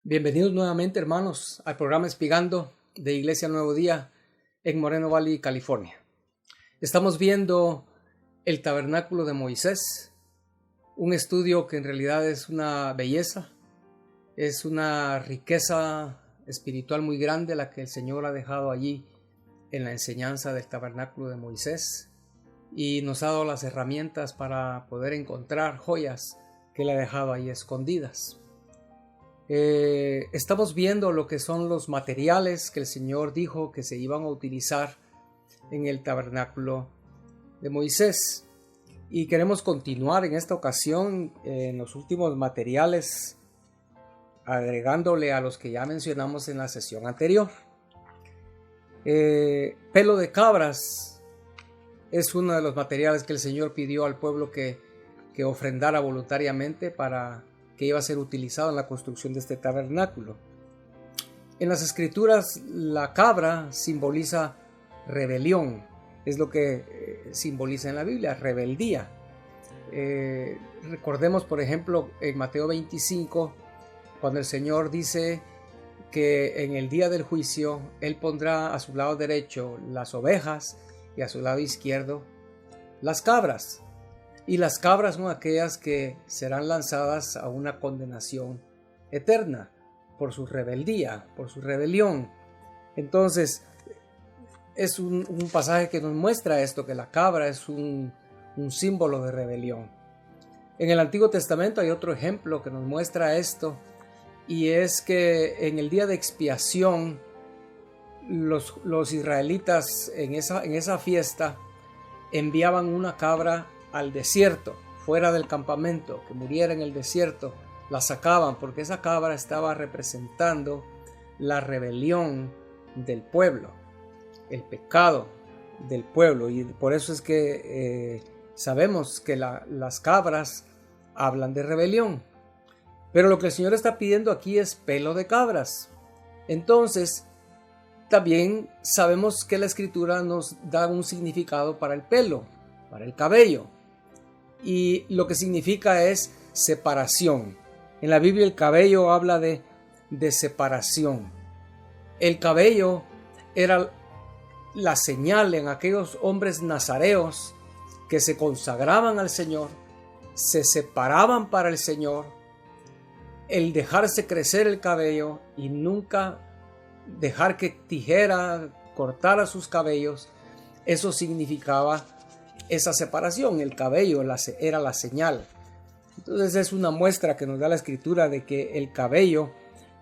Bienvenidos nuevamente, hermanos, al programa Espigando de Iglesia Nuevo Día en Moreno Valley, California. Estamos viendo el tabernáculo de Moisés, un estudio que en realidad es una belleza, es una riqueza espiritual muy grande la que el Señor ha dejado allí en la enseñanza del tabernáculo de Moisés y nos ha dado las herramientas para poder encontrar joyas que Él ha dejado ahí escondidas. Estamos viendo lo que son los materiales que el Señor dijo que se iban a utilizar en el tabernáculo de Moisés, y queremos continuar en esta ocasión en los últimos materiales, agregándole a los que ya mencionamos en la sesión anterior. Pelo de cabras es uno de los materiales que el Señor pidió al pueblo que ofrendara voluntariamente para que iba a ser utilizado en la construcción de este tabernáculo. En las escrituras, la cabra simboliza rebelión, es lo que simboliza en la Biblia, rebeldía. Recordemos, por ejemplo, en Mateo 25, cuando el Señor dice que en el día del juicio Él pondrá a su lado derecho las ovejas y a su lado izquierdo las cabras. Y las cabras son aquellas que serán lanzadas a una condenación eterna por su rebeldía, por su rebelión. Entonces, es un pasaje que nos muestra esto, que la cabra es un símbolo de rebelión. En el Antiguo Testamento hay otro ejemplo que nos muestra esto, y es que en el día de expiación, los israelitas en esa fiesta enviaban una cabra al desierto, fuera del campamento, que muriera en el desierto. La sacaban porque esa cabra estaba representando la rebelión del pueblo, el pecado del pueblo, y por eso es que sabemos que las cabras hablan de rebelión. Pero lo que el Señor está pidiendo aquí es pelo de cabras. Entonces, también sabemos que la Escritura nos da un significado para el pelo, para el cabello. Y lo que significa es separación. En la Biblia el cabello habla de separación. El cabello era la señal en aquellos hombres nazareos que se consagraban al Señor, se separaban para el Señor, el dejarse crecer el cabello y nunca dejar que tijera cortara sus cabellos. Eso significaba esa separación. El cabello era la señal. Entonces es una muestra que nos da la Escritura de que el cabello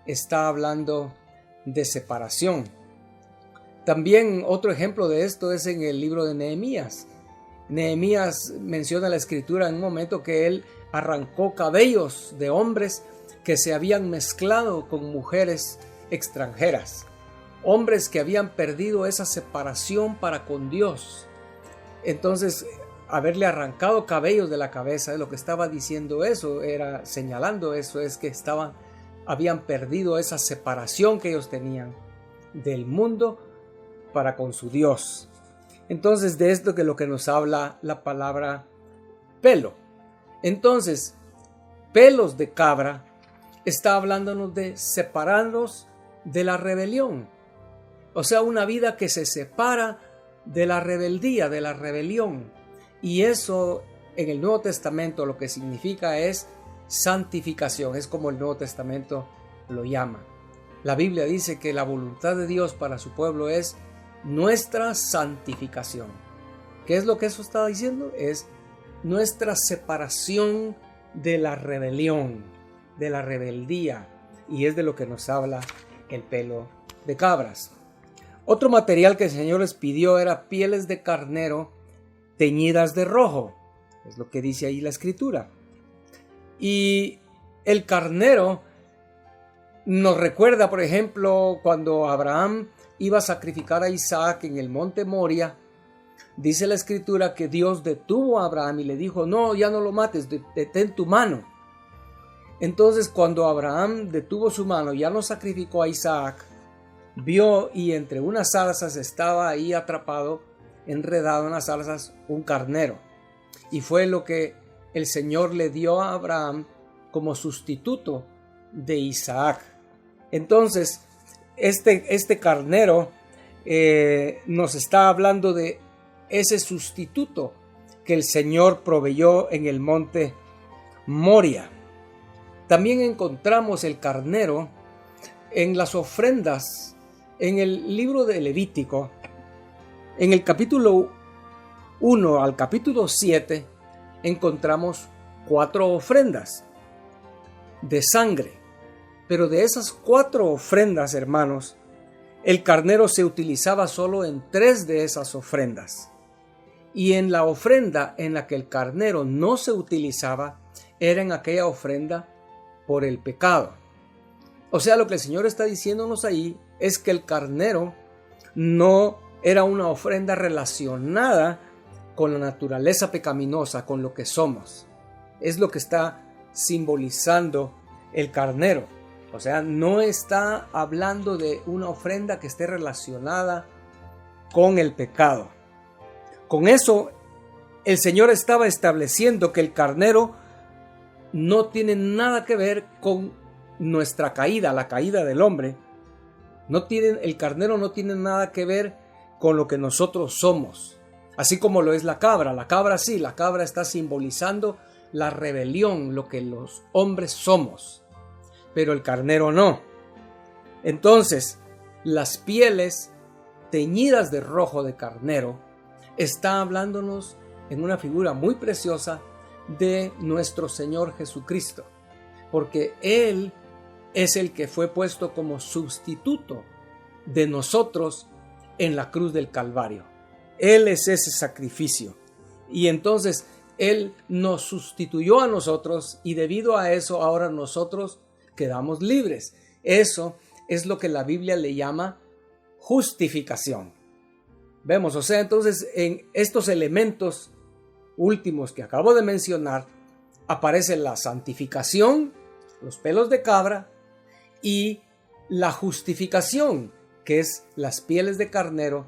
está hablando de separación. También otro ejemplo de esto es en el libro de Nehemías. Nehemías menciona la Escritura en un momento que él arrancó cabellos de hombres que se habían mezclado con mujeres extranjeras, hombres que habían perdido esa separación para con Dios. Entonces, haberle arrancado cabellos de la cabeza, lo que estaba diciendo eso, era señalando eso, es que habían perdido esa separación que ellos tenían del mundo para con su Dios. Entonces, de esto que lo que nos habla la palabra pelo. Entonces, pelos de cabra está hablándonos de separarnos de la rebelión. O sea, una vida que se separa de la rebeldía, de la rebelión. Y eso en el Nuevo Testamento lo que significa es santificación, es como el Nuevo Testamento lo llama. La Biblia dice que la voluntad de Dios para su pueblo es nuestra santificación. ¿Qué es lo que eso está diciendo? Es nuestra separación de la rebelión, de la rebeldía, y es de lo que nos habla el pelo de cabras. Otro material que el Señor les pidió era pieles de carnero teñidas de rojo. Es lo que dice ahí la Escritura. Y el carnero nos recuerda, por ejemplo, cuando Abraham iba a sacrificar a Isaac en el monte Moria. Dice la Escritura que Dios detuvo a Abraham y le dijo: no, ya no lo mates, detén tu mano. Entonces, cuando Abraham detuvo su mano y ya no sacrificó a Isaac, vio, y entre unas zarzas estaba ahí atrapado, enredado en las zarzas, un carnero. Y fue lo que el Señor le dio a Abraham como sustituto de Isaac. Entonces, este carnero nos está hablando de ese sustituto que el Señor proveyó en el monte Moria. También encontramos el carnero en las ofrendas en el libro de Levítico. En el capítulo 1 al capítulo 7 encontramos 4 ofrendas de sangre. Pero de esas 4 ofrendas, hermanos, el carnero se utilizaba solo en 3 de esas ofrendas. Y en la ofrenda en la que el carnero no se utilizaba, era en aquella ofrenda por el pecado. O sea, lo que el Señor está diciéndonos ahí es que el carnero no era una ofrenda relacionada con la naturaleza pecaminosa, con lo que somos. Es lo que está simbolizando el carnero. O sea, no está hablando de una ofrenda que esté relacionada con el pecado. Con eso, el Señor estaba estableciendo que el carnero no tiene nada que ver con nuestra caída, la caída del hombre. El carnero no tiene nada que ver con lo que nosotros somos. Así como lo es la cabra. La cabra sí, la cabra está simbolizando la rebelión, lo que los hombres somos. Pero el carnero no. Entonces, las pieles teñidas de rojo de carnero está hablándonos en una figura muy preciosa de nuestro Señor Jesucristo, porque Él es el que fue puesto como sustituto de nosotros en la cruz del Calvario. Él es ese sacrificio, y entonces Él nos sustituyó a nosotros, y debido a eso ahora nosotros quedamos libres. Eso es lo que la Biblia le llama justificación. Vemos, o sea, entonces en estos elementos últimos que acabo de mencionar aparece la santificación, los pelos de cabra, y la justificación, que es las pieles de carnero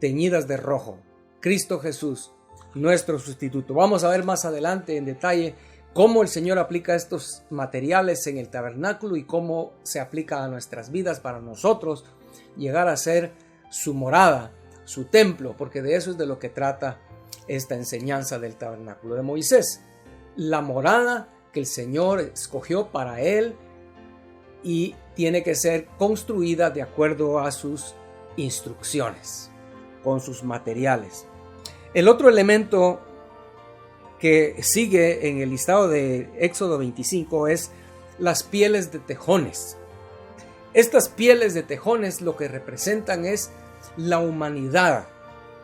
teñidas de rojo. Cristo Jesús, nuestro sustituto. Vamos a ver más adelante en detalle cómo el Señor aplica estos materiales en el tabernáculo y cómo se aplica a nuestras vidas para nosotros llegar a ser su morada, su templo, porque de eso es de lo que trata esta enseñanza del tabernáculo de Moisés. La morada que el Señor escogió para él y tiene que ser construida de acuerdo a sus instrucciones, con sus materiales. El otro elemento que sigue en el listado de Éxodo 25 es las pieles de tejones. Estas pieles de tejones lo que representan es la humanidad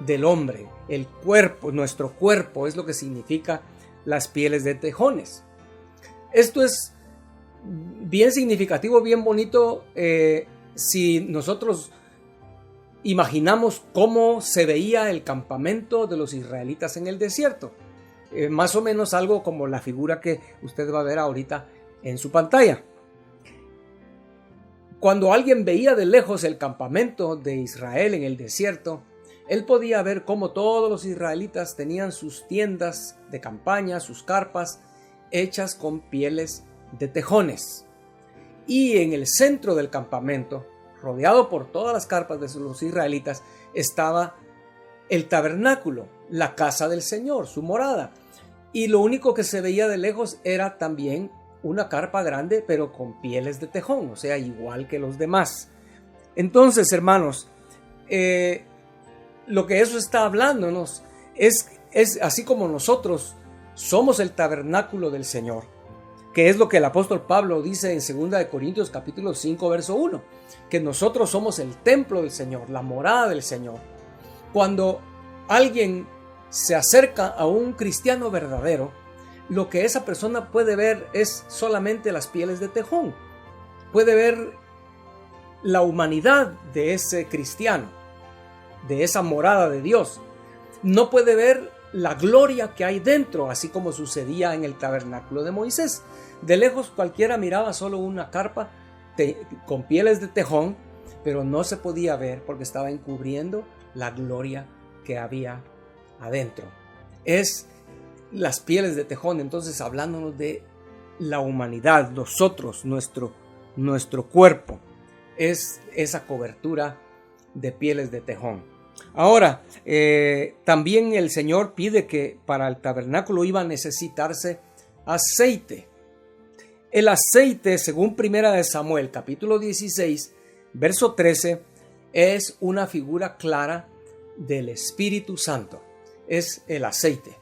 del hombre, el cuerpo, nuestro cuerpo es lo que significa las pieles de tejones. Esto es bien significativo, bien bonito, si nosotros imaginamos cómo se veía el campamento de los israelitas en el desierto. Más o menos algo como la figura que usted va a ver ahorita en su pantalla. Cuando alguien veía de lejos el campamento de Israel en el desierto, él podía ver cómo todos los israelitas tenían sus tiendas de campaña, sus carpas, hechas con pieles de tejones. Y en el centro del campamento, rodeado por todas las carpas de los israelitas, estaba el tabernáculo, la casa del Señor, su morada. Y lo único que se veía de lejos era también una carpa grande, pero con pieles de tejón, o sea, igual que los demás. Entonces, hermanos, lo que eso está hablándonos es así como nosotros somos el tabernáculo del Señor, que es lo que el apóstol Pablo dice en 2 Corintios capítulo 5, verso 1, que nosotros somos el templo del Señor, la morada del Señor. Cuando alguien se acerca a un cristiano verdadero, lo que esa persona puede ver es solamente las pieles de tejón. Puede ver la humanidad de ese cristiano, de esa morada de Dios. No puede ver la gloria que hay dentro, así como sucedía en el tabernáculo de Moisés. De lejos cualquiera miraba solo una carpa con pieles de tejón, pero no se podía ver porque estaba encubriendo la gloria que había adentro. Es las pieles de tejón, entonces hablándonos de la humanidad, nosotros, nuestro nuestro cuerpo. Es esa cobertura de pieles de tejón. Ahora, también el Señor pide que para el tabernáculo iba a necesitarse aceite. El aceite, según 1 Samuel, capítulo 16, verso 13, es una figura clara del Espíritu Santo. Es el aceite.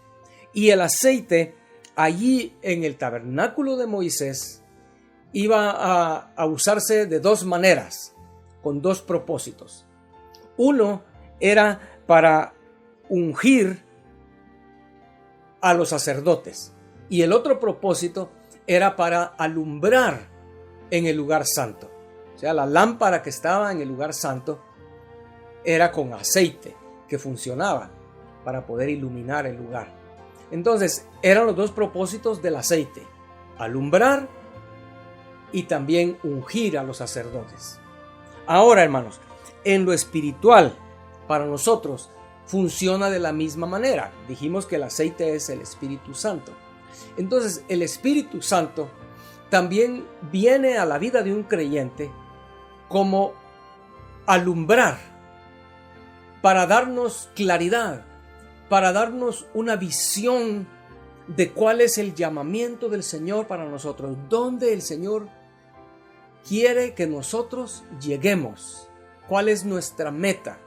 Y el aceite, allí en el tabernáculo de Moisés, iba a usarse de dos maneras, con dos propósitos. Uno era para ungir a los sacerdotes y el otro propósito era para alumbrar en el lugar santo. O sea, la lámpara que estaba en el lugar santo era con aceite que funcionaba para poder iluminar el lugar. Entonces, eran los dos propósitos del aceite: alumbrar y también ungir a los sacerdotes. Ahora, hermanos, en lo espiritual, para nosotros, funciona de la misma manera. Dijimos que el aceite es el Espíritu Santo. Entonces, el Espíritu Santo también viene a la vida de un creyente como alumbrar, para darnos claridad, para darnos una visión de cuál es el llamamiento del Señor para nosotros, dónde el Señor quiere que nosotros lleguemos, cuál es nuestra meta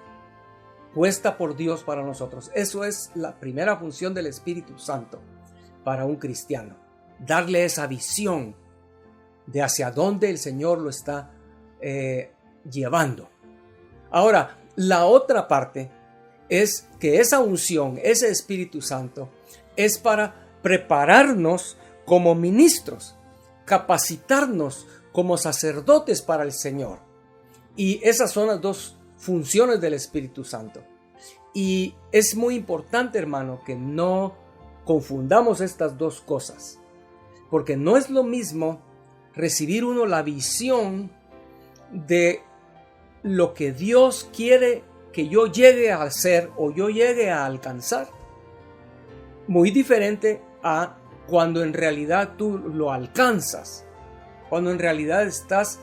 puesta por Dios para nosotros. Eso es la primera función del Espíritu Santo para un cristiano, darle esa visión de hacia dónde el Señor lo está llevando. Ahora, la otra parte es que esa unción, ese Espíritu Santo, es para prepararnos como ministros, capacitarnos como sacerdotes para el Señor. Y esas son las dos funciones del Espíritu Santo. Y es muy importante, hermano, que no confundamos estas dos cosas, porque no es lo mismo recibir uno la visión de lo que Dios quiere que yo llegue a hacer o yo llegue a alcanzar, muy diferente a cuando en realidad tú lo alcanzas, cuando en realidad estás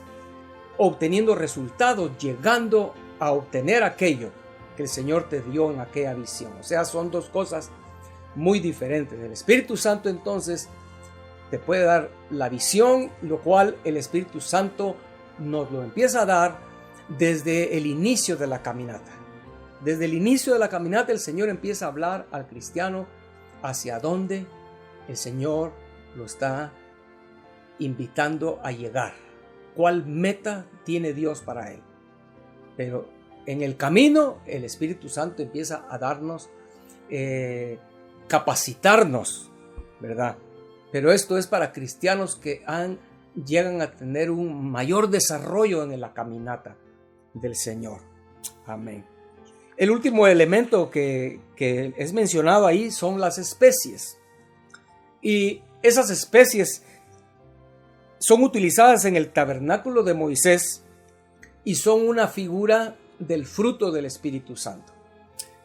obteniendo resultados, llegando a obtener aquello que el Señor te dio en aquella visión. O sea, son dos cosas muy diferentes. El Espíritu Santo entonces te puede dar la visión, lo cual el Espíritu Santo nos lo empieza a dar desde el inicio de la caminata. Desde el inicio de la caminata el Señor empieza a hablar al cristiano hacia dónde el Señor lo está invitando a llegar. ¿Cuál meta tiene Dios para él? Pero en el camino el Espíritu Santo empieza a darnos, capacitarnos, ¿verdad? Pero esto es para cristianos que llegan a tener un mayor desarrollo en la caminata del Señor. Amén. El último elemento que es mencionado ahí son las especies. Y esas especies son utilizadas en el tabernáculo de Moisés y son una figura del fruto del Espíritu Santo.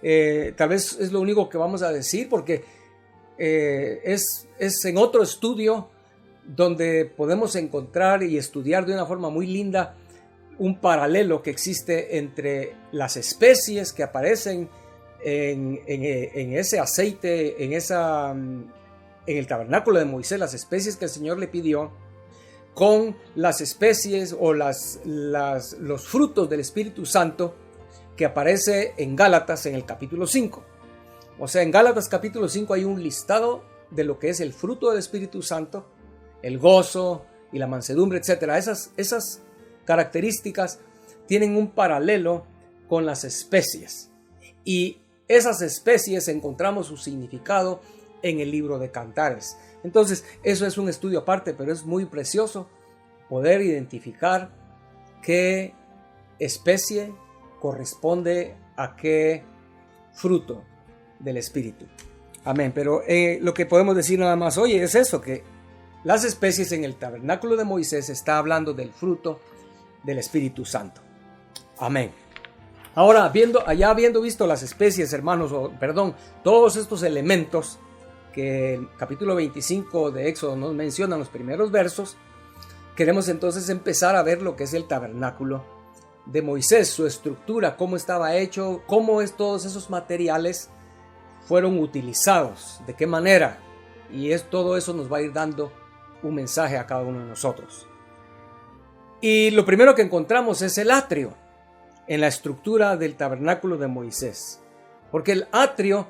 Tal vez es lo único que vamos a decir, porque es en otro estudio donde podemos encontrar y estudiar de una forma muy linda un paralelo que existe entre las especies que aparecen en ese aceite, en el tabernáculo de Moisés, las especies que el Señor le pidió, con las especies o los frutos del Espíritu Santo que aparece en Gálatas en el capítulo 5. O sea, en Gálatas capítulo 5 hay un listado de lo que es el fruto del Espíritu Santo, el gozo y la mansedumbre, etc. Esas características tienen un paralelo con las especies. Y esas especies encontramos su significado en el libro de Cantares. Entonces, eso es un estudio aparte, pero es muy precioso poder identificar qué especie corresponde a qué fruto del Espíritu. Amén. Pero lo que podemos decir nada más hoy es eso, que las especies en el tabernáculo de Moisés está hablando del fruto del Espíritu Santo. Amén. Ahora, habiendo visto las especies, hermanos, todos estos elementos que el capítulo 25 de Éxodo nos menciona en los primeros versos, queremos entonces empezar a ver lo que es el tabernáculo de Moisés, su estructura, cómo estaba hecho, cómo todos esos materiales fueron utilizados, de qué manera. Y todo eso nos va a ir dando un mensaje a cada uno de nosotros. Y lo primero que encontramos es el atrio en la estructura del tabernáculo de Moisés. Porque el atrio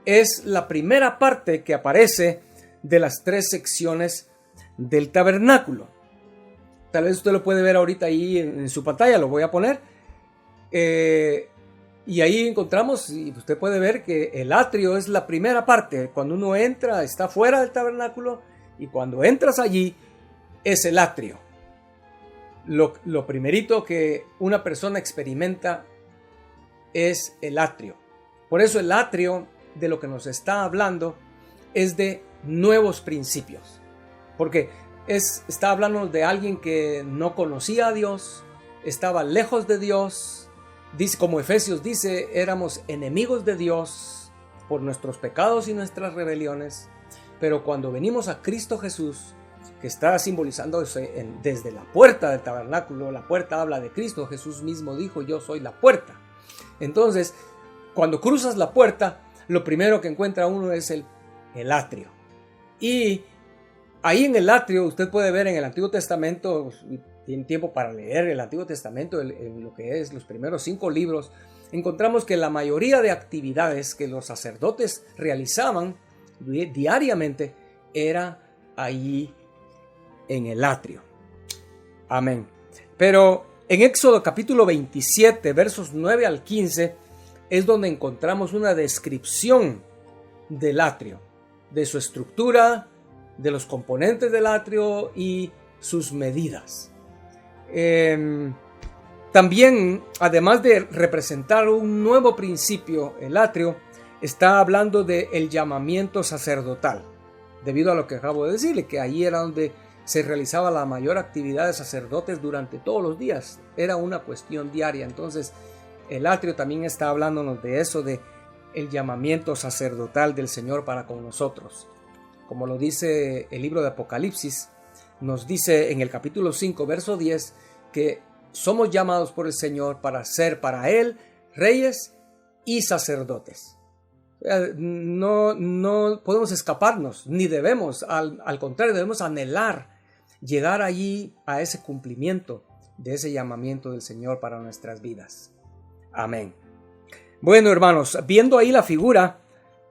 es la primera parte que aparece de las 3 secciones del tabernáculo. Tal vez usted lo puede ver ahorita ahí en su pantalla, lo voy a poner. Y ahí encontramos, y usted puede ver que el atrio es la primera parte. Cuando uno entra, está fuera del tabernáculo, y cuando entras allí, es el atrio. Lo primerito que una persona experimenta es el atrio. Por eso el atrio de lo que nos está hablando es de nuevos principios. Porque está hablando de alguien que no conocía a Dios, estaba lejos de Dios. Dice, como Efesios dice, éramos enemigos de Dios por nuestros pecados y nuestras rebeliones. Pero cuando venimos a Cristo Jesús, que está simbolizándose desde la puerta del tabernáculo, la puerta habla de Cristo, Jesús mismo dijo, yo soy la puerta. Entonces, cuando cruzas la puerta, lo primero que encuentra uno es el atrio. Y ahí en el atrio, usted puede ver en el Antiguo Testamento, tiene tiempo para leer el Antiguo Testamento, en lo que es los primeros 5 libros, encontramos que la mayoría de actividades que los sacerdotes realizaban diariamente era allí en el atrio. Amén. Pero en Éxodo capítulo 27, versos 9 al 15, es donde encontramos una descripción del atrio, de su estructura, de los componentes del atrio y sus medidas. También, además de representar un nuevo principio, el atrio está hablando del llamamiento sacerdotal, debido a lo que acabo de decirle, que ahí era donde se realizaba la mayor actividad de sacerdotes durante todos los días. Era una cuestión diaria. Entonces, el atrio también está hablándonos de eso, de el llamamiento sacerdotal del Señor para con nosotros. Como lo dice el libro de Apocalipsis, nos dice en el capítulo 5, verso 10, que somos llamados por el Señor para ser para Él reyes y sacerdotes. No podemos escaparnos, ni debemos, al contrario, debemos anhelar llegar allí a ese cumplimiento de ese llamamiento del Señor para nuestras vidas. Amén. Bueno, hermanos, viendo ahí la figura,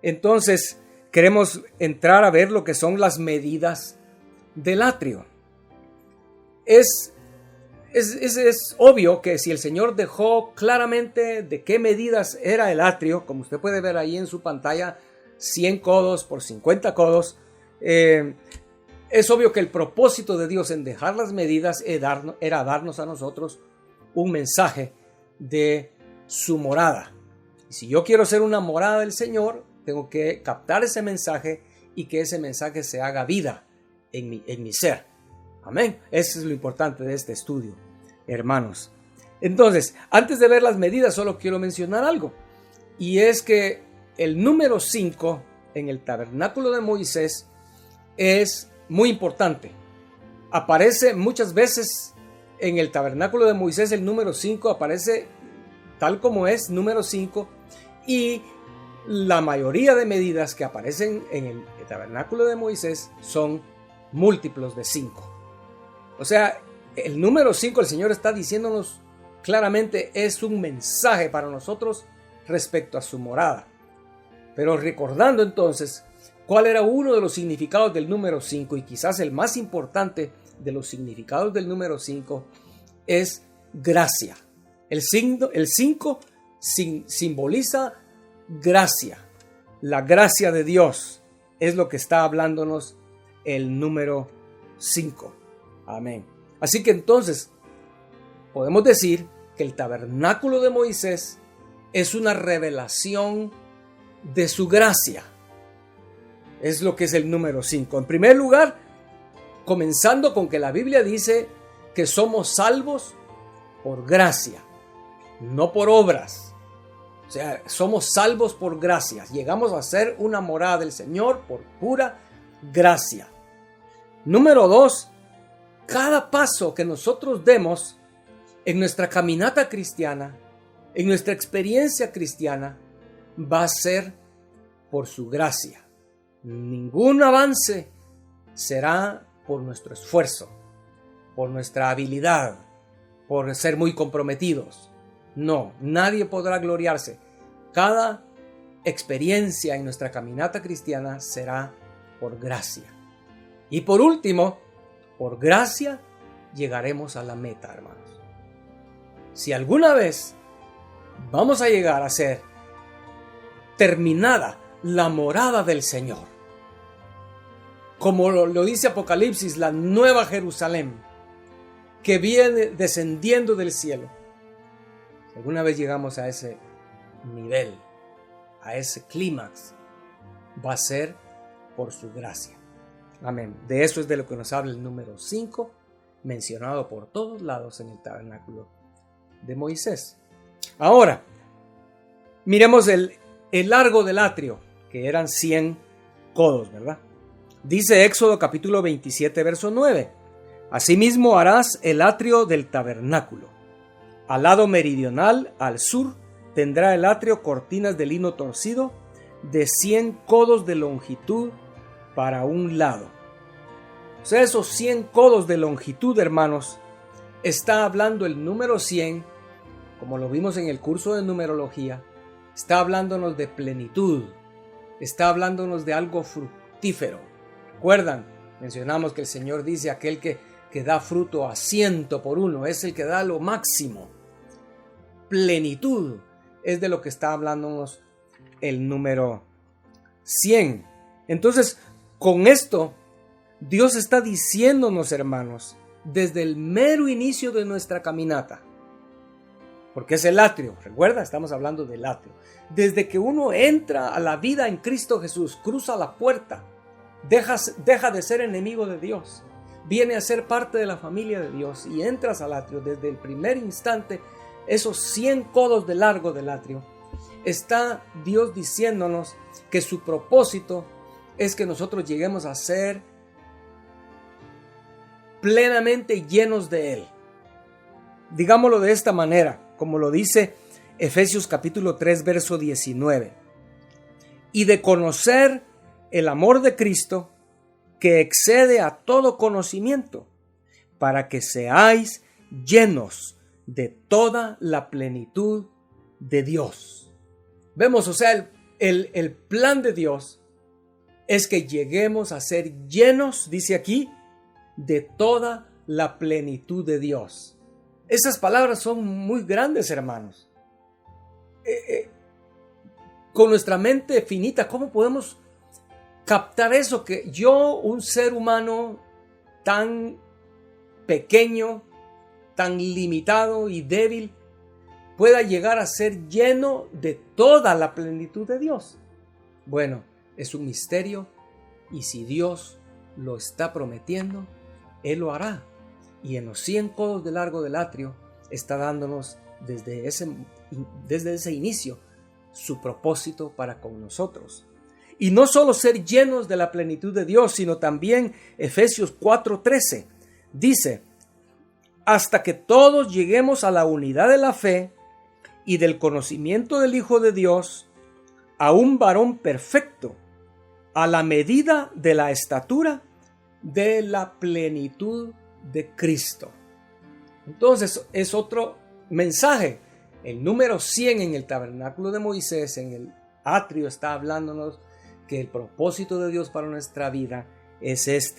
entonces queremos entrar a ver lo que son las medidas del atrio. Es obvio que si el Señor dejó claramente de qué medidas era el atrio, como usted puede ver ahí en su pantalla, 100 codos por 50 codos, es obvio que el propósito de Dios en dejar las medidas era darnos a nosotros un mensaje de su morada. Y si yo quiero ser una morada del Señor, tengo que captar ese mensaje y que ese mensaje se haga vida en mi ser. Amén. Eso es lo importante de este estudio, hermanos. Entonces, antes de ver las medidas, solo quiero mencionar algo. Y es que el número 5 en el tabernáculo de Moisés es muy importante. Aparece muchas veces en el tabernáculo de Moisés, el número 5 aparece tal como es, número 5. Y la mayoría de medidas que aparecen en el tabernáculo de Moisés son múltiplos de 5. O sea, el número 5, el Señor está diciéndonos claramente, es un mensaje para nosotros respecto a su morada. Pero recordando entonces cuál era uno de los significados del número 5, y quizás el más importante de los significados del número 5 es gracia. El 5 simboliza gracia. La gracia de Dios es lo que está hablándonos el número 5. Amén. Así que entonces podemos decir que el tabernáculo de Moisés es una revelación de su gracia. Es lo que es el número 5. En primer lugar, comenzando con que la Biblia dice que somos salvos por gracia, no por obras. O sea, somos salvos por gracia. Llegamos a ser una morada del Señor por pura gracia. Número 2, cada paso que nosotros demos en nuestra caminata cristiana, en nuestra experiencia cristiana, va a ser por su gracia. Ningún avance será por nuestro esfuerzo, por nuestra habilidad, por ser muy comprometidos. No, nadie podrá gloriarse. Cada experiencia en nuestra caminata cristiana será por gracia. Y por último, por gracia llegaremos a la meta, hermanos. Si alguna vez vamos a llegar a ser terminada la morada del Señor, como lo dice Apocalipsis, la nueva Jerusalén que viene descendiendo del cielo, si alguna vez llegamos a ese nivel, a ese clímax, va a ser por su gracia. Amén. De eso es de lo que nos habla el número 5, mencionado por todos lados en el tabernáculo de Moisés. Ahora, miremos el largo del atrio, que eran 100 codos, ¿verdad? Dice Éxodo capítulo 27, verso 9. Asimismo harás el atrio del tabernáculo. Al lado meridional, al sur, tendrá el atrio cortinas de lino torcido de 100 codos de longitud para un lado. O sea, esos 100 codos de longitud, hermanos, está hablando el número 100, como lo vimos en el curso de numerología, está hablándonos de plenitud, está hablándonos de algo fructífero. ¿Recuerdan? Mencionamos que el Señor dice aquel que da fruto a 100 por uno, es el que da lo máximo. Plenitud es de lo que está hablándonos el número 100. Entonces, con esto, Dios está diciéndonos, hermanos, desde el mero inicio de nuestra caminata, porque es el atrio, recuerda, estamos hablando del atrio. Desde que uno entra a la vida en Cristo Jesús, cruza la puerta, deja de ser enemigo de Dios, viene a ser parte de la familia de Dios y entras al atrio. Desde el primer instante, esos 100 codos de largo del atrio, está Dios diciéndonos que su propósito es que nosotros lleguemos a ser plenamente llenos de Él. Digámoslo de esta manera, como lo dice Efesios capítulo 3, verso 19. Y de conocer el amor de Cristo, que excede a todo conocimiento, para que seáis llenos de toda la plenitud de Dios. Vemos, o sea, el plan de Dios es que lleguemos a ser llenos, dice aquí, de toda la plenitud de Dios. Esas palabras son muy grandes, hermanos. Con nuestra mente finita, ¿cómo podemos captar eso? Que yo, un ser humano tan pequeño, tan limitado y débil, pueda llegar a ser lleno de toda la plenitud de Dios. Bueno, es un misterio, y si Dios lo está prometiendo, Él lo hará. Y en los 100 codos de largo del atrio está dándonos desde ese inicio su propósito para con nosotros. Y no solo ser llenos de la plenitud de Dios, sino también Efesios 4:13 dice: hasta que todos lleguemos a la unidad de la fe y del conocimiento del Hijo de Dios, a un varón perfecto, a la medida de la estatura de la plenitud de Cristo. Entonces es otro mensaje. El número 100 en el tabernáculo de Moisés, en el atrio, está hablándonos que el propósito de Dios para nuestra vida es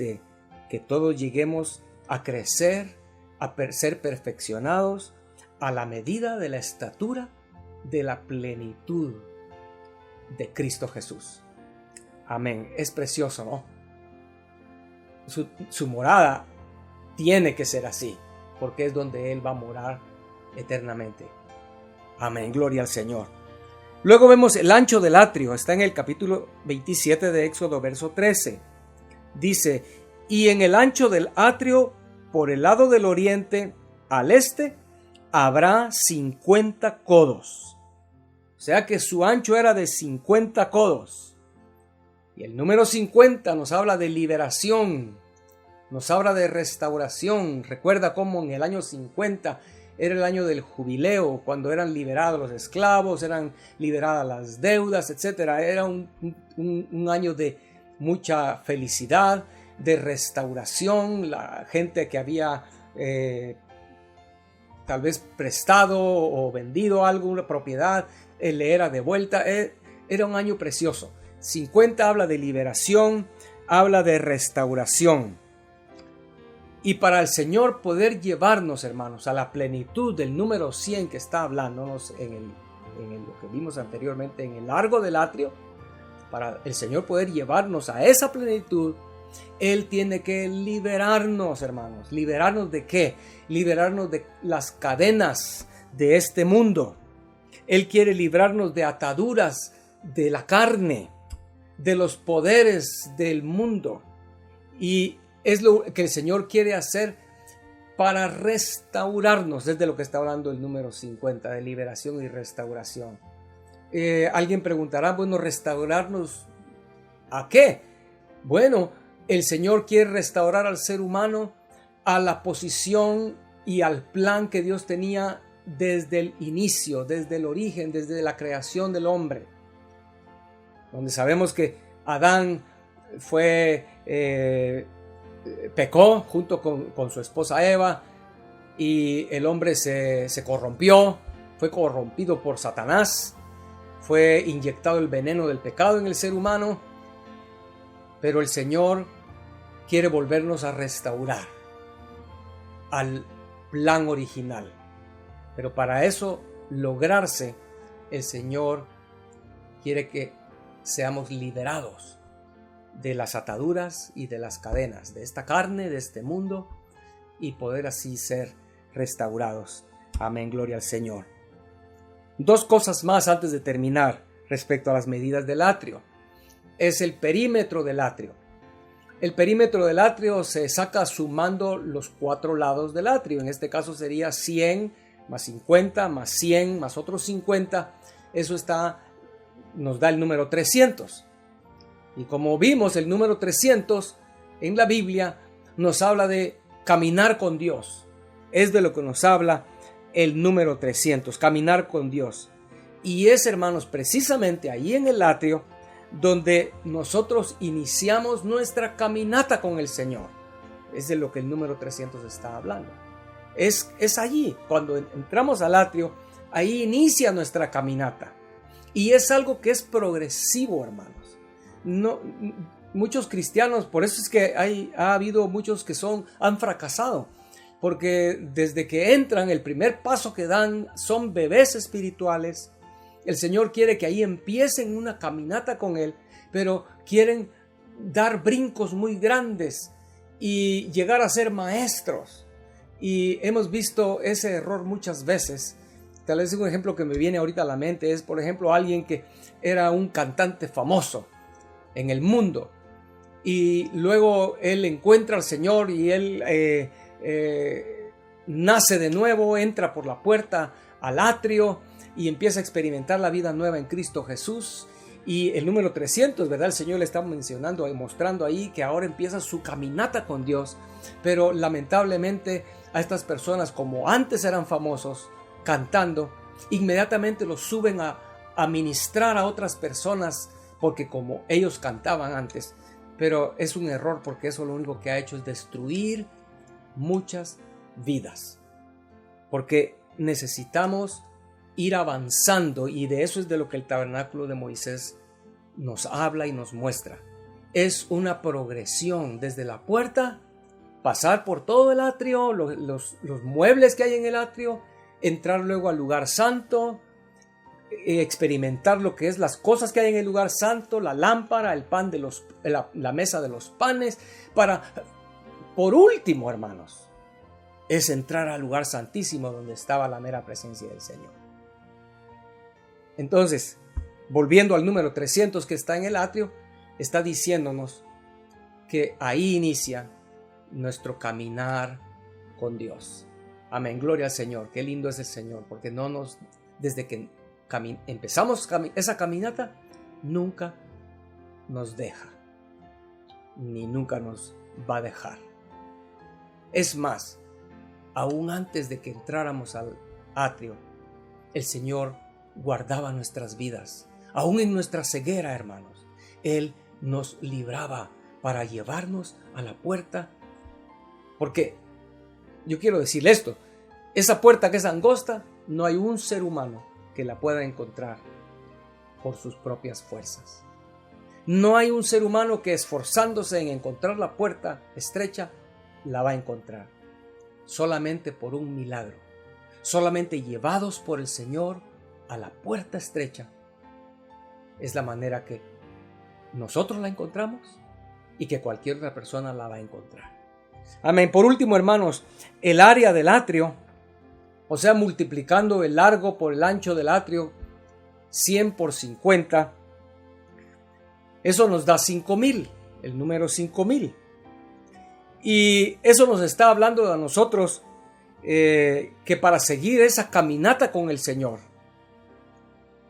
que todos lleguemos a crecer, a ser perfeccionados a la medida de la estatura de la plenitud de Cristo Jesús. Amén. Es precioso, ¿no? Su morada tiene que ser así, porque es donde Él va a morar eternamente. Amén. Gloria al Señor. Luego vemos el ancho del atrio. Está en el capítulo 27 de Éxodo, verso 13. Dice: y en el ancho del atrio, por el lado del oriente al este, habrá 50 codos. O sea que su ancho era de 50 codos. Y el número 50 nos habla de liberación, Nos habla de restauración. Recuerda cómo en el año 50 era el año del jubileo, cuando eran liberados los esclavos, eran liberadas las deudas, etc. Era un año de mucha felicidad, de restauración. La gente que había tal vez prestado o vendido algo, una propiedad, le era devuelta. Era un año precioso. 50 habla de liberación, habla de restauración. Y para el Señor poder llevarnos, hermanos, a la plenitud del número 100 que está hablándonos en lo que vimos anteriormente en el largo del atrio, para el Señor poder llevarnos a esa plenitud, Él tiene que liberarnos, hermanos. ¿Liberarnos de qué? Liberarnos de las cadenas de este mundo. Él quiere librarnos de ataduras de la carne, de los poderes del mundo. Y es lo que el Señor quiere hacer para restaurarnos, desde lo que está hablando el número 50, de liberación y restauración. Alguien preguntará, bueno, ¿restaurarnos a qué? Bueno, el Señor quiere restaurar al ser humano a la posición y al plan que Dios tenía desde el inicio, desde el origen, desde la creación del hombre. Donde sabemos que Adán pecó junto con su esposa Eva, y el hombre se corrompió, fue corrompido por Satanás, fue inyectado el veneno del pecado en el ser humano, pero el Señor quiere volvernos a restaurar al plan original. Pero para eso lograrse, el Señor quiere que seamos liberados de las ataduras y de las cadenas de esta carne, de este mundo, y poder así ser restaurados. Amén, gloria al Señor. Dos cosas más antes de terminar respecto a las medidas del atrio. Es el perímetro del atrio. El perímetro del atrio se saca sumando los 4 lados del atrio. En este caso sería 100 más 50 más 100 más otros 50. Eso nos da el número 300. Y como vimos, el número 300 en la Biblia nos habla de caminar con Dios. Es de lo que nos habla el número 300, caminar con Dios. Y es, hermanos, precisamente ahí en el atrio donde nosotros iniciamos nuestra caminata con el Señor. Es de lo que el número 300 está hablando. Es allí, cuando entramos al atrio, ahí inicia nuestra caminata. Y es algo que es progresivo, hermanos. No, muchos cristianos, por eso es que ha habido muchos que han fracasado, porque desde que entran, el primer paso que dan son bebés espirituales. El Señor quiere que ahí empiecen una caminata con Él, pero quieren dar brincos muy grandes y llegar a ser maestros. Y hemos visto ese error muchas veces. Tal vez un ejemplo que me viene ahorita a la mente es, por ejemplo, alguien que era un cantante famoso en el mundo, y luego él encuentra al Señor y él nace de nuevo, entra por la puerta al atrio y empieza a experimentar la vida nueva en Cristo Jesús. Y el número 300, ¿verdad? El Señor le está mencionando y mostrando ahí que ahora empieza su caminata con Dios. Pero lamentablemente a estas personas, como antes eran famosos cantando, inmediatamente los suben a ministrar a otras personas, porque como ellos cantaban antes. Pero es un error, porque eso lo único que ha hecho es destruir muchas vidas. Porque necesitamos ir avanzando, y de eso es de lo que el tabernáculo de Moisés nos habla y nos muestra. Es una progresión desde la puerta, pasar por todo el atrio, los muebles que hay en el atrio, entrar luego al lugar santo, experimentar lo que es las cosas que hay en el lugar santo, la lámpara, el pan de la mesa de los panes, por último, hermanos, es entrar al lugar santísimo donde estaba la mera presencia del Señor. Entonces, volviendo al número 300 que está en el atrio, está diciéndonos que ahí inicia nuestro caminar con Dios. Amén, gloria al Señor. Qué lindo es el Señor, porque desde que empezamos esa caminata, nunca nos deja, ni nunca nos va a dejar. Es más, aún antes de que entráramos al atrio, el Señor guardaba nuestras vidas. Aún en nuestra ceguera, hermanos, Él nos libraba para llevarnos a la puerta. Porque yo quiero decirle esto, esa puerta que es angosta, no hay un ser humano que la pueda encontrar por sus propias fuerzas. No hay un ser humano que, esforzándose en encontrar la puerta estrecha, la va a encontrar. Solamente por un milagro, solamente llevados por el Señor a la puerta estrecha, es la manera que nosotros la encontramos y que cualquier otra persona la va a encontrar. Amén. Por último, hermanos, el área del atrio, o sea, multiplicando el largo por el ancho del atrio, 100 por 50, eso nos da 5,000, el número 5,000. Y eso nos está hablando a nosotros que para seguir esa caminata con el Señor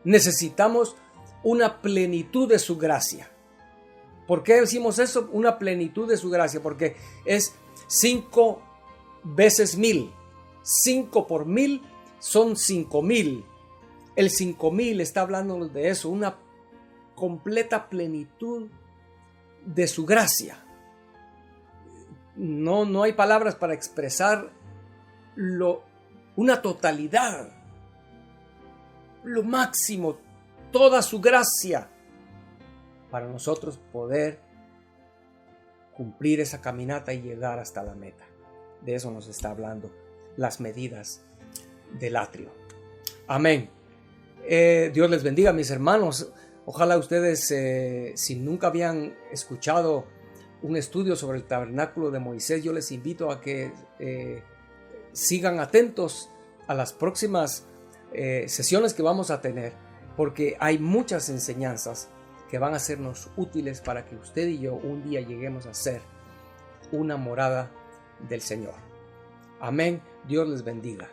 necesitamos una plenitud de su gracia. ¿Por qué decimos eso? Una plenitud de su gracia, porque es 5 veces 1000. 5 por 1000 son 5,000. El 5,000 está hablando de eso, una completa plenitud de su gracia. No hay palabras para expresar una totalidad, lo máximo, toda su gracia, para nosotros poder cumplir esa caminata y llegar hasta la meta. De eso nos está hablando las medidas del atrio. Amén. Dios les bendiga, mis hermanos. Ojalá ustedes, si nunca habían escuchado un estudio sobre el tabernáculo de Moisés, yo les invito a que sigan atentos a las próximas sesiones que vamos a tener, porque hay muchas enseñanzas que van a sernos útiles para que usted y yo un día lleguemos a ser una morada del Señor. Amén. Dios les bendiga.